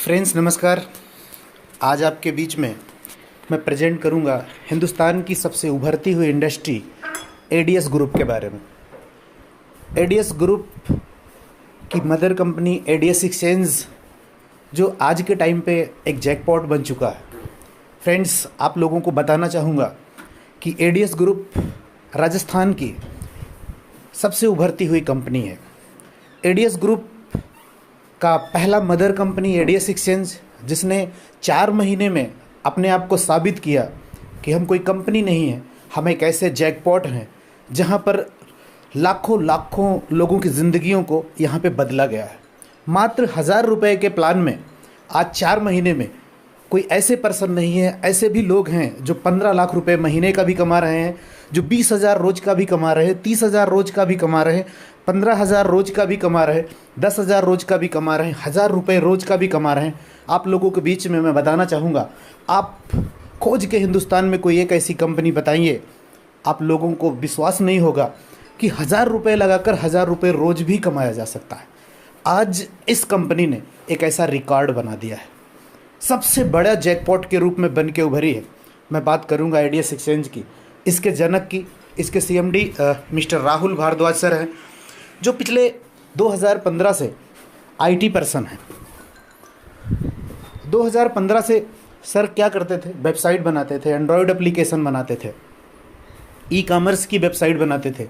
Friends नमस्कार। आज आपके बीच में मैं प्रेजेंट करूंगा हिंदुस्तान की सबसे उभरती हुई इंडस्ट्री एडीएस ग्रुप के बारे में। एडीएस ग्रुप की मदर कंपनी एडीएस एक्सचेंज जो आज के टाइम पे एक जैकपॉट बन चुका है। फ्रेंड्स आप लोगों को बताना चाहूँगा कि एडीएस ग्रुप राजस्थान की सबसे उभरती हुई कंपनी है। एडीएस ग्रुप का पहला मदर कंपनी एडीएस एक्सचेंज, जिसने 4 महीने में अपने आप को साबित किया कि हम कोई कंपनी नहीं है, हम एक ऐसे जैकपॉट हैं जहां पर लाखों लाखों लोगों की ज़िंदगियों को यहां पे बदला गया है। मात्र 1000 रुपये के प्लान में आज 4 महीने में कोई ऐसे पर्सन नहीं है, ऐसे भी लोग हैं जो 15 लाख रुपए महीने का भी कमा रहे हैं, जो 20,000 रोज़ का भी कमा रहे हैं, 30,000 रोज़ का भी कमा रहे हैं, 15,000 रोज़ का भी कमा रहे हैं, 10,000 रोज़ का भी कमा रहे हैं, 1000 रुपये रोज़ का भी कमा रहे हैं। आप लोगों के बीच में मैं बताना चाहूँगा, आप खोज के हिंदुस्तान में कोई एक ऐसी कंपनी बताइए, आप लोगों को विश्वास नहीं होगा कि 1000 रुपये लगाकर 1000 रुपये रोज़ भी कमाया जा सकता है। आज इस कंपनी ने एक ऐसा रिकॉर्ड बना दिया है, सबसे बड़ा जैकपॉट के रूप में बन के उभरी है। मैं बात करूंगा एडीएस एक्सचेंज की, इसके जनक की। इसके CMD mister Rahul Bhardwaj sir हैं, जो पिछले 2015 से आईटी पर्सन हैं। 2015 से सर क्या करते थे? वेबसाइट बनाते थे, एंड्रॉयड एप्लीकेशन बनाते थे, ई कॉमर्स की वेबसाइट बनाते थे,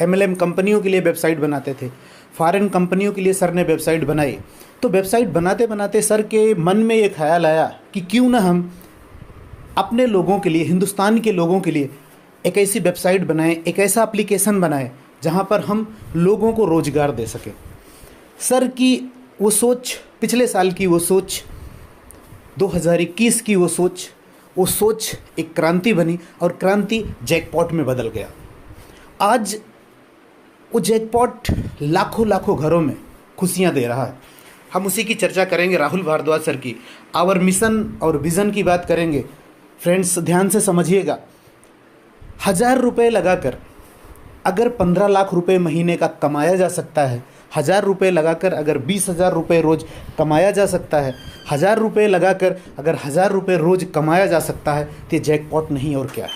एमएलएम कंपनियों के लिए वेबसाइट बनाते थे, फॉरेन कंपनियों के लिए सर ने वेबसाइट बनाई। तो वेबसाइट बनाते बनाते सर के मन में ये ख्याल आया कि क्यों ना हम अपने लोगों के लिए, हिंदुस्तान के लोगों के लिए एक ऐसी वेबसाइट बनाएं, एक ऐसा एप्लीकेशन बनाएं जहां पर हम लोगों को रोज़गार दे सकें। सर की वो सोच, पिछले साल की वो सोच, 2021 की वो सोच एक क्रांति बनी और क्रांति जैकपॉट में बदल गया। आज वो जैकपॉट लाखों लाखों घरों में खुशियां दे रहा है। हम उसी की चर्चा करेंगे, राहुल भारद्वाज सर की आवर मिशन और विज़न की बात करेंगे। फ्रेंड्स ध्यान से समझिएगा, 1000 रुपये लगाकर अगर 15 लाख रुपए महीने का कमाया जा सकता है, 1000 रुपये लगाकर अगर 20,000 रुपये रोज़ कमाया जा सकता है, 1000 रुपये लगाकर अगर 1000 रुपये रोज़ कमाया जा सकता है, तो ये जैकपॉट नहीं और क्या है।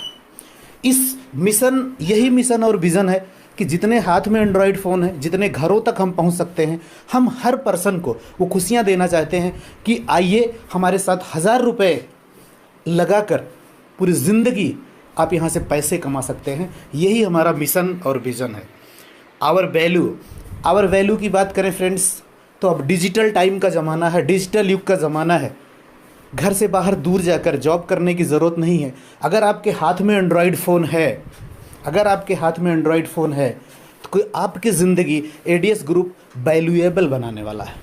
इस मिशन, यही मिशन और विज़न है कि जितने हाथ में एंड्रॉयड फ़ोन है, जितने घरों तक हम पहुंच सकते हैं, हम हर पर्सन को वो खुशियां देना चाहते हैं कि आइए हमारे साथ 1000 रुपये लगाकर पूरी ज़िंदगी आप यहाँ से पैसे कमा सकते हैं। यही हमारा मिशन और विज़न है। आवर वैल्यू की बात करें फ्रेंड्स, तो अब डिजिटल टाइम का ज़माना है, डिजिटल युग का ज़माना है। घर से बाहर दूर जाकर जॉब करने की ज़रूरत नहीं है। अगर आपके हाथ में एंड्रॉयड फ़ोन है, तो कोई आपकी ज़िंदगी एडीएस ग्रुप वैल्यूएबल बनाने वाला है।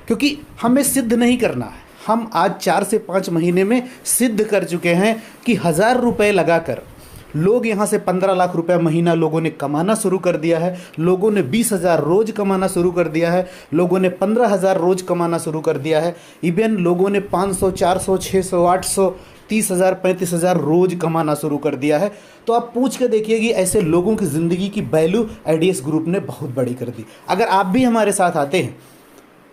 क्योंकि हमें सिद्ध नहीं करना है, हम आज 4 से 5 महीने में सिद्ध कर चुके हैं कि 1000 रुपये लगाकर लोग यहाँ से 15 लाख रुपए महीना लोगों ने कमाना शुरू कर दिया है। लोगों ने 20,000 रोज़ कमाना शुरू कर दिया है। लोगों ने 15,000 रोज़ कमाना शुरू कर दिया है। इवन लोगों ने 500, 400, 600, 800, 30,000, 35,000 रोज़ कमाना शुरू कर दिया है। तो आप पूछ के देखिए कि ऐसे लोगों की ज़िंदगी की वैल्यू एडीएस ग्रुप ने बहुत बड़ी कर दी। अगर आप भी हमारे साथ आते हैं,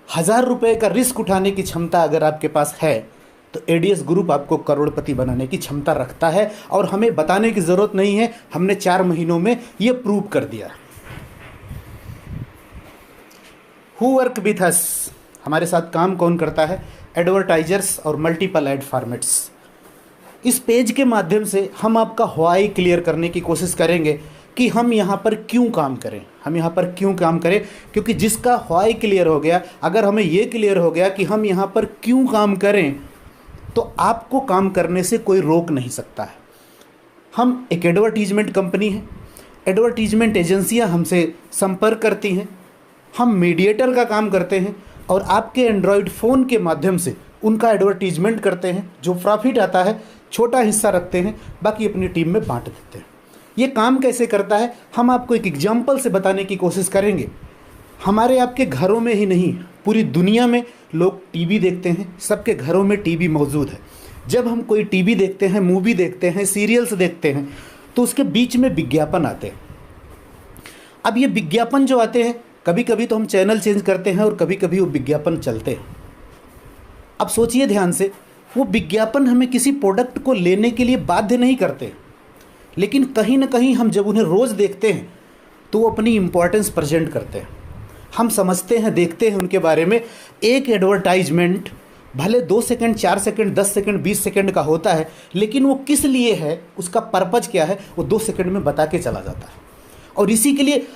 1000 रुपये का रिस्क उठाने की क्षमता अगर आपके पास है, तो एडीएस ग्रुप आपको करोड़पति बनाने की क्षमता रखता है। और हमें बताने की ज़रूरत नहीं है, हमने 4 महीनों में ये प्रूव कर दिया। हु वर्क विथ अस, हमारे साथ काम कौन करता है? एडवर्टाइजर्स और मल्टीपल एड फॉर्मेट्स। इस पेज के माध्यम से हम आपका व्हाई क्लियर करने की कोशिश करेंगे कि हम यहाँ पर क्यों काम करें। क्योंकि जिसका व्हाई क्लियर हो गया, अगर हमें ये क्लियर हो गया कि हम यहाँ पर क्यों काम करें, तो आपको काम करने से कोई रोक नहीं सकता है। हम एक एडवर्टीजमेंट कंपनी है, एडवर्टीजमेंट एजेंसियां हमसे संपर्क करती हैं, हम मीडिएटर का काम करते हैं और आपके एंड्रॉयड फ़ोन के माध्यम से उनका एडवर्टीजमेंट करते हैं। जो प्रॉफिट आता है छोटा हिस्सा रखते हैं, बाकी अपनी टीम में बांट देते हैं। ये काम कैसे करता है, हम आपको एक एग्जाम्पल से बताने की कोशिश करेंगे। हमारे आपके घरों में ही नहीं, पूरी दुनिया में लोग टीवी देखते हैं, सबके घरों में टीवी मौजूद है। जब हम कोई टीवी देखते हैं, मूवी देखते हैं, सीरियल्स देखते हैं, तो उसके बीच में विज्ञापन आते हैं। अब ये विज्ञापन जो आते हैं, कभी कभी तो हम चैनल चेंज करते हैं और कभी कभी वो विज्ञापन चलते हैं। अब सोचिए ध्यान से, वो विज्ञापन हमें किसी प्रोडक्ट को लेने के लिए बाध्य नहीं करते, लेकिन कहीं ना कहीं हम जब उन्हें रोज़ देखते हैं तो वो अपनी इम्पोर्टेंस प्रेजेंट करते हैं। हम समझते हैं, देखते हैं उनके बारे में। एक एडवर्टाइजमेंट भले 2 सेकंड, 4 सेकंड, 10 सेकंड, 20 सेकंड का होता है, लेकिन वो किस लिए है, उसका पर्पज क्या है, वो 2 सेकंड में बता के चला जाता है। और इसी के लिए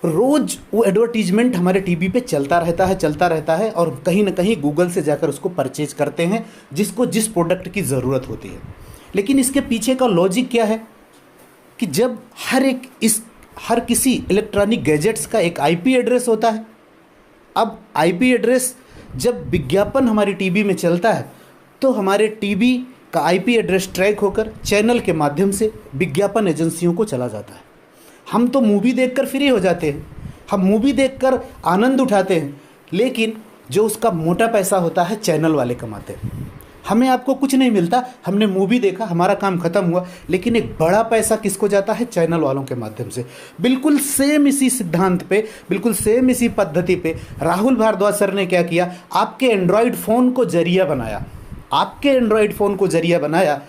रोज़ वो एडवर्टीजमेंट हमारे टीवी पे चलता रहता है और कहीं ना कहीं गूगल से जाकर उसको परचेज करते हैं, जिसको जिस प्रोडक्ट की ज़रूरत होती है। लेकिन इसके पीछे का लॉजिक क्या है कि जब हर किसी इलेक्ट्रॉनिक गैजेट्स का एक आईपी एड्रेस होता है। अब आईपी एड्रेस जब विज्ञापन हमारी टीवी में चलता है तो हमारे टीवी का आईपी एड्रेस ट्रैक होकर चैनल के माध्यम से विज्ञापन एजेंसियों को चला जाता है। हम तो मूवी देखकर फ्री हो जाते हैं, हम मूवी देखकर आनंद उठाते हैं, लेकिन जो उसका मोटा पैसा होता है चैनल वाले कमाते हैं। हमें आपको कुछ नहीं मिलता, हमने मूवी देखा, हमारा काम खत्म हुआ, लेकिन एक बड़ा पैसा किसको जाता है? चैनल वालों के माध्यम से। बिल्कुल सेम इसी सिद्धांत पे, बिल्कुल सेम इसी पद्धति पे राहुल भारद्वाज सर ने क्या किया, आपके एंड्रॉयड फ़ोन को जरिया बनाया,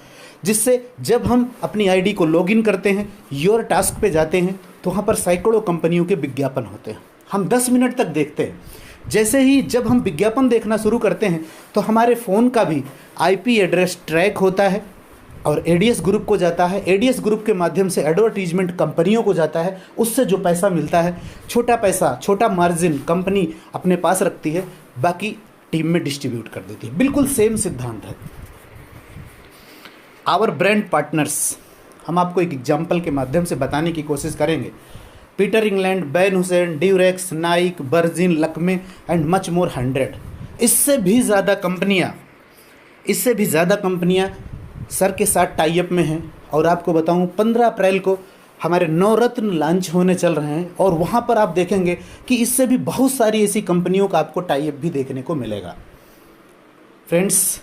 जिससे जब हम अपनी आईडी को लॉगिन करते हैं, योर टास्क पे जाते हैं, तो वहाँ पर सैकड़ों कंपनियों के विज्ञापन होते हैं। हम 10 मिनट तक देखते हैं। जैसे ही जब हम विज्ञापन देखना शुरू करते हैं तो हमारे फ़ोन का भी आईपी एड्रेस ट्रैक होता है और एडीएस ग्रुप को जाता है। एडीएस ग्रुप के माध्यम से एडवर्टीजमेंट कंपनियों को जाता है। उससे जो पैसा मिलता है, छोटा मार्जिन कंपनी अपने पास रखती है, बाकी टीम में डिस्ट्रीब्यूट कर देती है। बिल्कुल सेम सिद्धांत है। आवर ब्रांड पार्टनर्स, हम आपको एक एग्जाम्पल के माध्यम से बताने की कोशिश करेंगे। Peter England, ban Hussain, Durex, Naik, virgin, Lakme and much more 100। इससे भी ज़्यादा कंपनियां सर के साथ टाई अप में हैं। और आपको बताऊं, 15 अप्रैल को हमारे नवरत्न लॉन्च होने चल रहे हैं और वहां पर आप देखेंगे कि इससे भी बहुत सारी ऐसी कंपनियों का आपको टाई अप भी देखने को मिलेगा। फ्रेंड्स,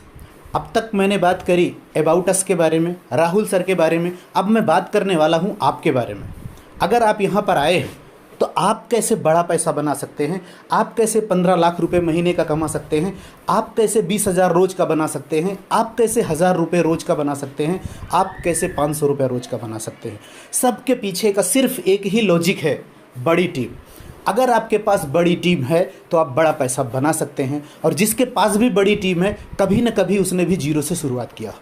अब तक मैंने बात करी अबाउट अस के बारे में, राहुल सर के बारे में। अब मैं बात करने वाला हूं आपके बारे में। अगर आप यहाँ पर आए हैं तो आप कैसे बड़ा पैसा बना सकते हैं, आप कैसे 15 लाख रुपए महीने का कमा सकते हैं, आप कैसे 20,000 रोज का बना सकते हैं, आप कैसे 1,000 रुपये रोज का बना सकते हैं, आप कैसे 500 रुपये रोज का बना सकते हैं। सबके पीछे का सिर्फ एक ही लॉजिक है, बड़ी टीम। अगर आपके पास बड़ी टीम है तो आप बड़ा पैसा बना सकते हैं। और जिसके पास भी बड़ी टीम है, कभी ना कभी उसने भी जीरो से शुरुआत किया।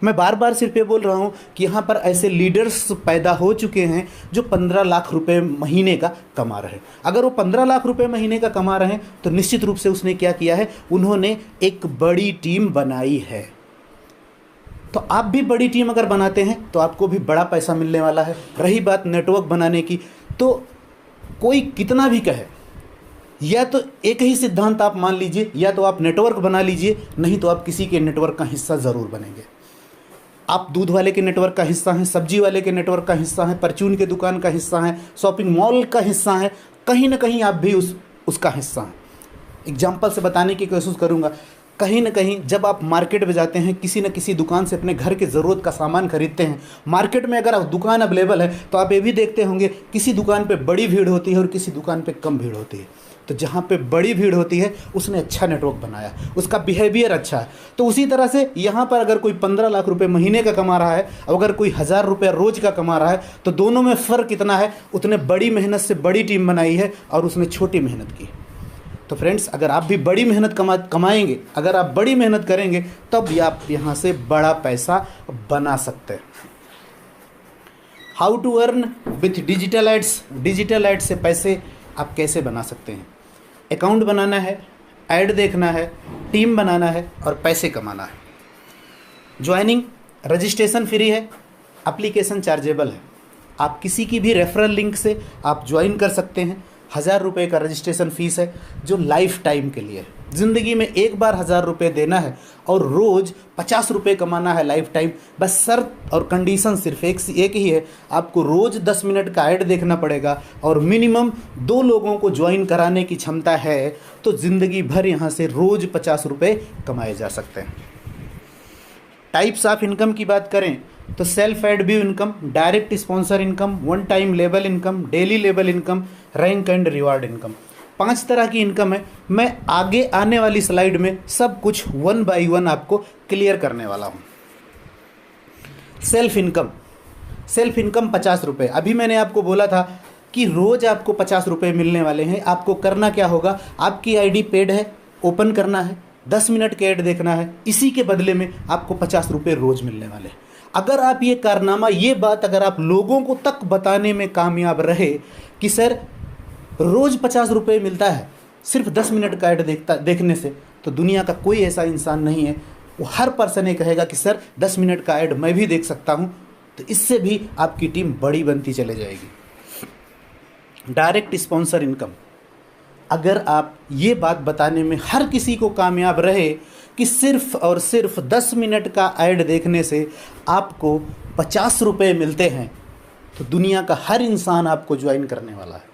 मैं बार बार सिर्फ ये बोल रहा हूँ कि यहाँ पर ऐसे लीडर्स पैदा हो चुके हैं जो 15 लाख रुपए महीने का कमा रहे हैं। अगर वो 15 लाख रुपए महीने का कमा रहे हैं तो निश्चित रूप से उसने क्या किया है, उन्होंने एक बड़ी टीम बनाई है। तो आप भी बड़ी टीम अगर बनाते हैं तो आपको भी बड़ा पैसा मिलने वाला है। रही बात नेटवर्क बनाने की, तो कोई कितना भी कहे, या तो एक ही सिद्धांत आप मान लीजिए, या तो आप नेटवर्क बना लीजिए, नहीं तो आप किसी के नेटवर्क का हिस्सा ज़रूर बनेंगे। आप दूध वाले के नेटवर्क का हिस्सा हैं, सब्जी वाले के नेटवर्क का हिस्सा हैं, परचून के दुकान का हिस्सा हैं, शॉपिंग मॉल का हिस्सा हैं, कहीं ना कहीं आप भी उसका हिस्सा हैं। एग्जाम्पल से बताने की कोशिश करूँगा। कहीं ना कहीं जब आप मार्केट में जाते हैं, किसी न किसी दुकान से अपने घर के ज़रूरत का सामान खरीदते हैं, मार्केट में अगर दुकान अवेलेबल है तो आप ये भी देखते होंगे किसी दुकान पे बड़ी भीड़ होती है और किसी दुकान पे कम भीड़ होती है। तो जहाँ पे बड़ी भीड़ होती है उसने अच्छा नेटवर्क बनाया, उसका बिहेवियर अच्छा है। तो उसी तरह से यहाँ पर अगर कोई 15 लाख रुपए महीने का कमा रहा है और अगर कोई 1,000 रुपये रोज का कमा रहा है, तो दोनों में फ़र्क कितना है, उसने बड़ी मेहनत से बड़ी टीम बनाई है और उसने छोटी मेहनत की। तो फ्रेंड्स, अगर आप भी बड़ी मेहनत कमाएंगे, अगर आप बड़ी मेहनत करेंगे, तब भी आप यहाँ से बड़ा पैसा बना सकते हैं। How to earn with digital ads. Digital ads से पैसे आप कैसे बना सकते हैं? अकाउंट बनाना है, ऐड देखना है, टीम बनाना है और पैसे कमाना है। ज्वाइनिंग, रजिस्ट्रेशन फ्री है, एप्लीकेशन चार्जेबल है। आप किसी की भी रेफरल लिंक से आप ज्वाइन कर सकते हैं। 1,000 रुपये का रजिस्ट्रेशन फ़ीस है जो लाइफ टाइम के लिए है। ज़िंदगी में एक बार 1,000 रुपये देना है और रोज़ 50 रुपये कमाना है लाइफ टाइम। बस शर्त और कंडीशन सिर्फ एक ही है, आपको रोज़ 10 मिनट का ऐड देखना पड़ेगा और मिनिमम 2 लोगों को ज्वाइन कराने की क्षमता है, तो ज़िंदगी भर यहाँ से रोज़ 50 रुपये कमाए जा सकते हैं। टाइप्स ऑफ इनकम की बात करें तो self add view income, direct sponsor income, one time label income, daily label income, rank and reward income. 5 तरह की इनकम है। मैं आगे आने वाली स्लाइड में सब कुछ 1 बाय 1 आपको क्लियर करने वाला हूँ। सेल्फ इनकम, सेल्फ इनकम 50 रुपये। अभी मैंने आपको बोला था कि रोज़ आपको 50 रुपये मिलने वाले हैं। आपको करना क्या होगा, आपकी आईडी पेड है, ओपन करना है, 10 मिनट के ऐड देखना है, इसी के बदले में आपको 50 रुपये रोज़ मिलने वाले हैं। अगर आप ये कारनामा, ये बात अगर आप लोगों को तक बताने में कामयाब रहे कि सर रोज़ 50 रुपये मिलता है सिर्फ 10 मिनट का ऐड देखने से, तो दुनिया का कोई ऐसा इंसान नहीं है, वो हर पर्सन ये कहेगा कि सर 10 मिनट का ऐड मैं भी देख सकता हूँ। तो इससे भी आपकी टीम बड़ी बनती चले जाएगी। डायरेक्ट स्पॉन्सर इनकम, अगर आप ये बात बताने में हर किसी को कामयाब रहे कि सिर्फ और सिर्फ 10 मिनट का ऐड देखने से आपको 50 रुपये मिलते हैं, तो दुनिया का हर इंसान आपको ज्वाइन करने वाला है।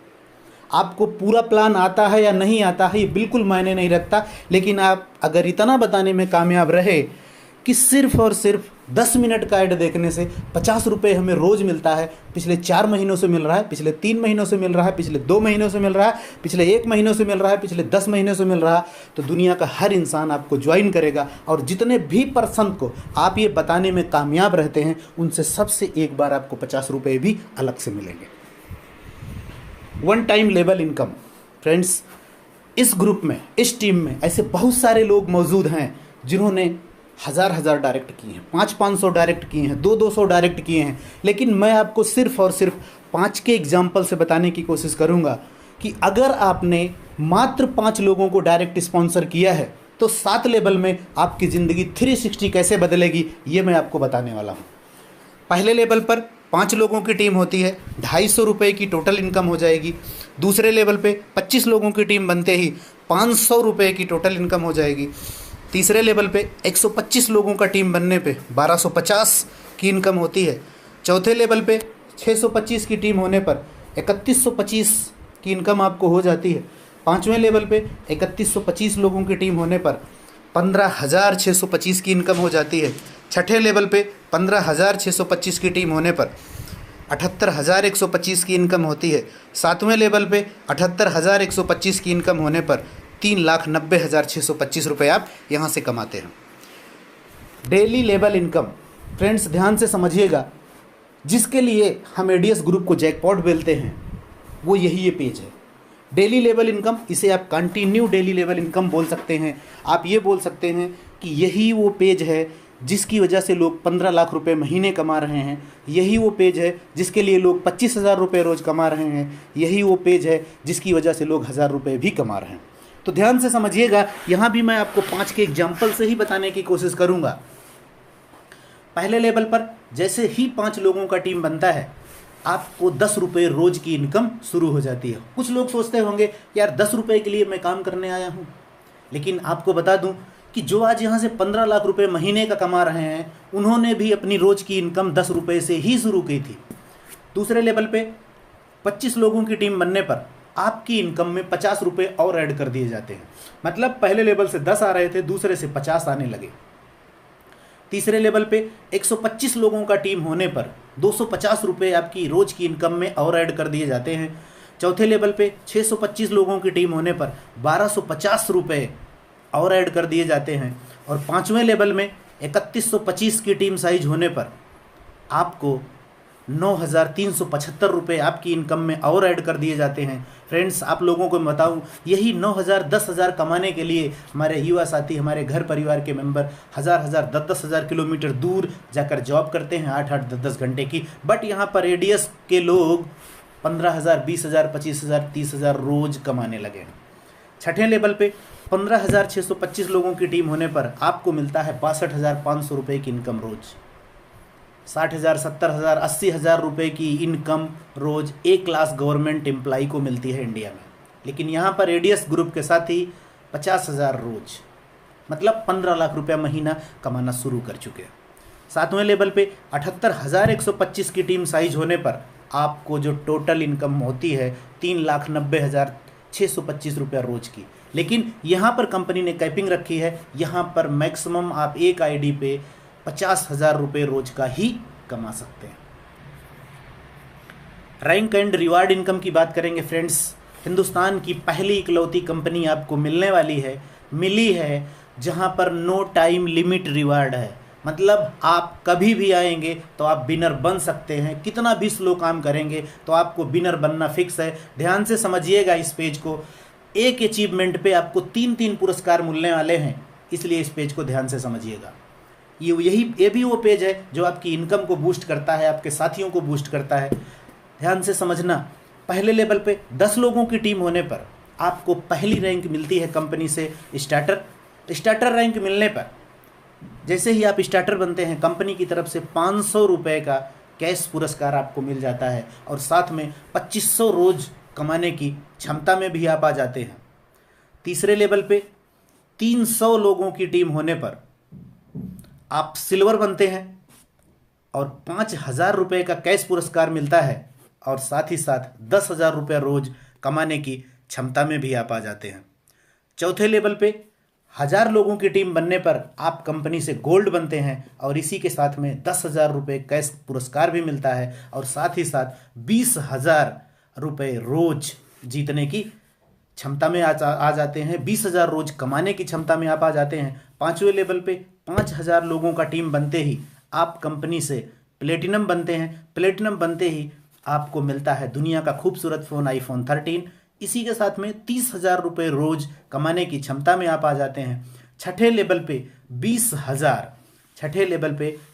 आपको पूरा प्लान आता है या नहीं आता है ये बिल्कुल मायने नहीं रखता, लेकिन आप अगर इतना बताने में कामयाब रहे कि सिर्फ और सिर्फ 10 मिनट का ऐड देखने से 50 रुपये हमें रोज़ मिलता है, पिछले 4 महीनों से मिल रहा है, पिछले 3 महीनों से मिल रहा है, पिछले 2 महीनों से मिल रहा है, पिछले 1 महीनों से मिल रहा है, पिछले 10 महीनों से मिल रहा है, तो दुनिया का हर इंसान आपको ज्वाइन करेगा। और जितने भी पर्सन को आप ये बताने में कामयाब रहते हैं, उनसे सबसे एक बार आपको 50 रुपये भी अलग से मिलेंगे। 1 टाइम लेवल इनकम, फ्रेंड्स इस ग्रुप में, इस टीम में ऐसे बहुत सारे लोग मौजूद हैं जिन्होंने हज़ार डायरेक्ट किए हैं, 500 डायरेक्ट किए हैं, 200 डायरेक्ट किए हैं। लेकिन मैं आपको सिर्फ और सिर्फ 5 के एग्जाम्पल से बताने की कोशिश करूंगा कि अगर आपने मात्र 5 लोगों को डायरेक्ट स्पॉन्सर किया है तो 7 लेवल में आपकी ज़िंदगी 360 कैसे बदलेगी, ये मैं आपको बताने वाला हूँ। पहले लेवल पर 5 लोगों की टीम होती है, 250 रुपये की टोटल इनकम हो जाएगी। दूसरे लेवल पे 25 लोगों की टीम बनते ही 500 रुपये की टोटल इनकम हो जाएगी। तीसरे लेवल पे 125 लोगों का टीम बनने पे 1250 की इनकम होती है। चौथे लेवल पे 625 की टीम होने पर 3125 की इनकम आपको हो जाती है। 5वें लेवल पे 3125 लोगों की टीम होने पर 15,625 की इनकम हो जाती है। छठे लेवल पे 15,625 की टीम होने पर 78,125 की इनकम होती है। 7वें लेवल पे 78,125 की इनकम होने पर 3,90,625 रुपये आप यहाँ से कमाते हैं। डेली लेवल इनकम, फ्रेंड्स ध्यान से समझिएगा, जिसके लिए हम एडीएस ग्रुप को जैकपॉट बोलते हैं वो यही ये पेज है। डेली लेवल इनकम, इसे आप कंटिन्यू डेली लेवल इनकम बोल सकते हैं। आप ये बोल सकते हैं कि यही वो पेज है जिसकी वजह से लोग 15 लाख रुपए महीने कमा रहे हैं। यही वो पेज है जिसके लिए लोग 25,000 रुपये रोज़ कमा रहे हैं। यही वो पेज है जिसकी वजह से लोग 1,000 रुपये भी कमा रहे हैं। तो ध्यान से समझिएगा, यहाँ भी मैं आपको 5 के एग्जाम्पल से ही बताने की कोशिश करूँगा। पहले लेवल पर जैसे ही 5 लोगों का टीम बनता है, आपको 10 रुपये रोज़ की इनकम शुरू हो जाती है। कुछ लोग सोचते होंगे यार 10 रुपये के लिए मैं काम करने आया हूँ, लेकिन आपको बता दूँ कि जो आज यहाँ से 15 लाख रुपए महीने का कमा रहे हैं, उन्होंने भी अपनी रोज़ की इनकम 10 रुपये से ही शुरू की थी। दूसरे लेवल पे 25 लोगों की टीम बनने पर आपकी इनकम में 50 रुपये और ऐड कर दिए जाते हैं। मतलब पहले लेवल से 10 आ रहे थे, दूसरे से 50 आने लगे। तीसरे लेवल पे 125 लोगों का टीम होने पर 250 रुपये आपकी रोज़ की इनकम में और ऐड कर दिए जाते हैं। चौथे लेवल पे 625 लोगों की टीम होने पर 1250 रुपये और ऐड कर दिए जाते हैं। और 5वें लेवल में 3125 की टीम साइज होने पर आपको 9,375 रुपये आपकी इनकम में और ऐड कर दिए जाते हैं। फ्रेंड्स आप लोगों को बताऊं, यही 9,000 10,000 कमाने के लिए हमारे युवा साथी, हमारे घर परिवार के मेंबर 1,000 10,000 किलोमीटर दूर जाकर जॉब करते हैं 8-8 10-10 घंटे की। बट यहाँ पर एडीएस के लोग 15,000 20,000 25,000 30,000 रोज़ कमाने लगे हैं। छठे लेवल पे 15,625 लोगों की टीम होने पर आपको मिलता है 62,500 रुपये की इनकम रोज़। 60,000 70,000 80,000 रुपये की इनकम रोज़ एक क्लास गवर्नमेंट एम्प्लॉई को मिलती है इंडिया में। लेकिन यहाँ पर एडीएस ग्रुप के साथ ही 50,000 रोज़, मतलब 15 लाख रुपया महीना कमाना शुरू कर चुके हैं। 7वें लेवल पे 78,125 की टीम साइज होने पर आपको जो टोटल इनकम होती है 3,90,625 रुपया रोज़ की। लेकिन यहाँ पर कंपनी ने कैपिंग रखी है, यहाँ पर मैक्सिमम आप एक आईडी पे 50,000 रुपये रोज़ का ही कमा सकते हैं। रैंक एंड रिवार्ड इनकम की बात करेंगे फ्रेंड्स, हिंदुस्तान की पहली इकलौती कंपनी आपको मिलने वाली है, मिली है, जहां पर नो टाइम लिमिट रिवार्ड है। मतलब आप कभी भी आएंगे तो आप विनर बन सकते हैं, कितना भी स्लो काम करेंगे तो आपको विनर बनना फिक्स है। ध्यान से समझिएगा इस पेज को, एक अचीवमेंट पे आपको 3-3 पुरस्कार मिलने वाले हैं, इसलिए इस पेज को ध्यान से समझिएगा। ये भी वो पेज है जो आपकी इनकम को बूस्ट करता है, आपके साथियों को बूस्ट करता है। ध्यान से समझना, पहले लेवल पे 10 लोगों की टीम होने पर आपको पहली रैंक मिलती है कंपनी से स्टार्टर रैंक मिलने पर जैसे ही आप स्टार्टर बनते हैं, कंपनी की तरफ से 500 रुपये का कैश पुरस्कार आपको मिल जाता है और साथ में 2500 रोज कमाने की क्षमता में भी आप आ जाते हैं। तीसरे लेवल पे 300 लोगों की टीम होने पर आप सिल्वर बनते हैं और 5000 रुपये का कैश पुरस्कार मिलता है और साथ ही साथ 10,000 रुपये रोज कमाने की क्षमता में भी आप आ जाते हैं। चौथे लेवल पे 1000 लोगों की टीम बनने पर आप कंपनी से गोल्ड बनते हैं और इसी के साथ में 10,000 रुपये कैश पुरस्कार भी मिलता है और साथ ही साथ 20,000 रुपये रोज जीतने की क्षमता में आ जाते हैं, 20,000 रोज कमाने की क्षमता में आप आ जाते हैं। पांचवें लेवल पे 5,000 लोगों का टीम बनते ही आप कंपनी से प्लेटिनम बनते हैं। प्लेटिनम बनते ही आपको मिलता है दुनिया का खूबसूरत फ़ोन आईफोन 13। इसी के साथ में 30,000 रुपये रोज कमाने की क्षमता में आप आ जाते हैं। छठे लेवल पे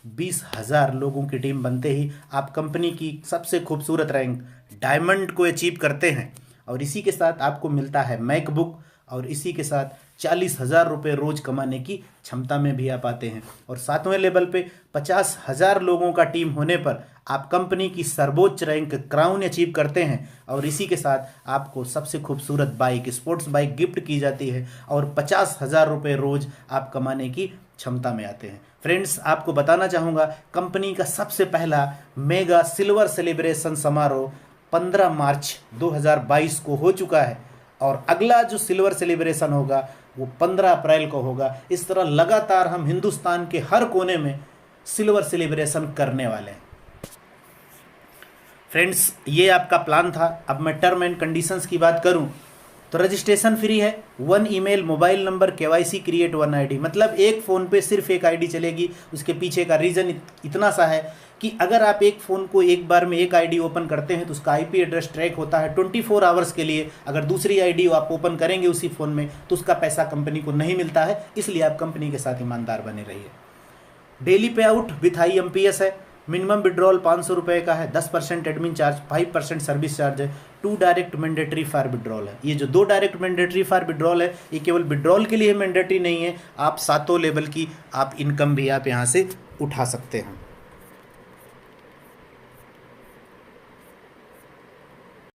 20,000 लोगों की टीम बनते ही आप कंपनी की सबसे खूबसूरत रैंक डायमंड को अचीव करते हैं और इसी के साथ आपको मिलता है मैकबुक और इसी के साथ 40,000 रुपये रोज कमाने की क्षमता में भी आप आते हैं। और सातवें लेवल पे 50,000 लोगों का टीम होने पर आप कंपनी की सर्वोच्च रैंक क्राउन अचीव करते हैं और इसी के साथ आपको सबसे खूबसूरत बाइक, स्पोर्ट्स बाइक गिफ्ट की जाती है और 50,000 रुपये रोज आप कमाने की क्षमता में आते हैं। फ्रेंड्स, आपको बताना चाहूँगा, कंपनी का सबसे पहला मेगा सिल्वर सेलिब्रेशन समारोह 15 मार्च 2022 को हो चुका है और अगला जो सिल्वर सेलिब्रेशन होगा वो 15 अप्रैल को होगा। इस तरह लगातार हम हिंदुस्तान के हर कोने में सिल्वर सेलिब्रेशन करने वाले हैं। फ्रेंड्स, ये आपका प्लान था। अब मैं टर्म एंड कंडीशंस की बात करूं तो रजिस्ट्रेशन फ्री है, 1 email, mobile number, KYC create 1 ID। मतलब एक फ़ोन पे सिर्फ एक ID चलेगी। उसके पीछे का रीज़न इतना सा है कि अगर आप एक फ़ोन को एक बार में एक ID ओपन करते हैं तो उसका IP एड्रेस ट्रैक होता है 24 आवर्स के लिए। अगर दूसरी ID आप ओपन करेंगे उसी फ़ोन में तो उसका पैसा कंपनी को नहीं मिलता है, इसलिए आप कंपनी के साथ ईमानदार बने रहिए। डेली पे आउट विथ IMPS है। मिनिमम विड्रॉल 500 रुपये का है, 10% एडमिन चार्ज, 5% सर्विस चार्ज है, 2 डायरेक्ट मैंडेटरी फॉर विड्रॉल है। ये जो 2 डायरेक्ट मैंडेटरी फॉर विड्रॉल है ये केवल विड्रॉल के लिए मैंडेटरी नहीं है, आप 7 लेवल की आप इनकम भी आप यहाँ से उठा सकते हैं।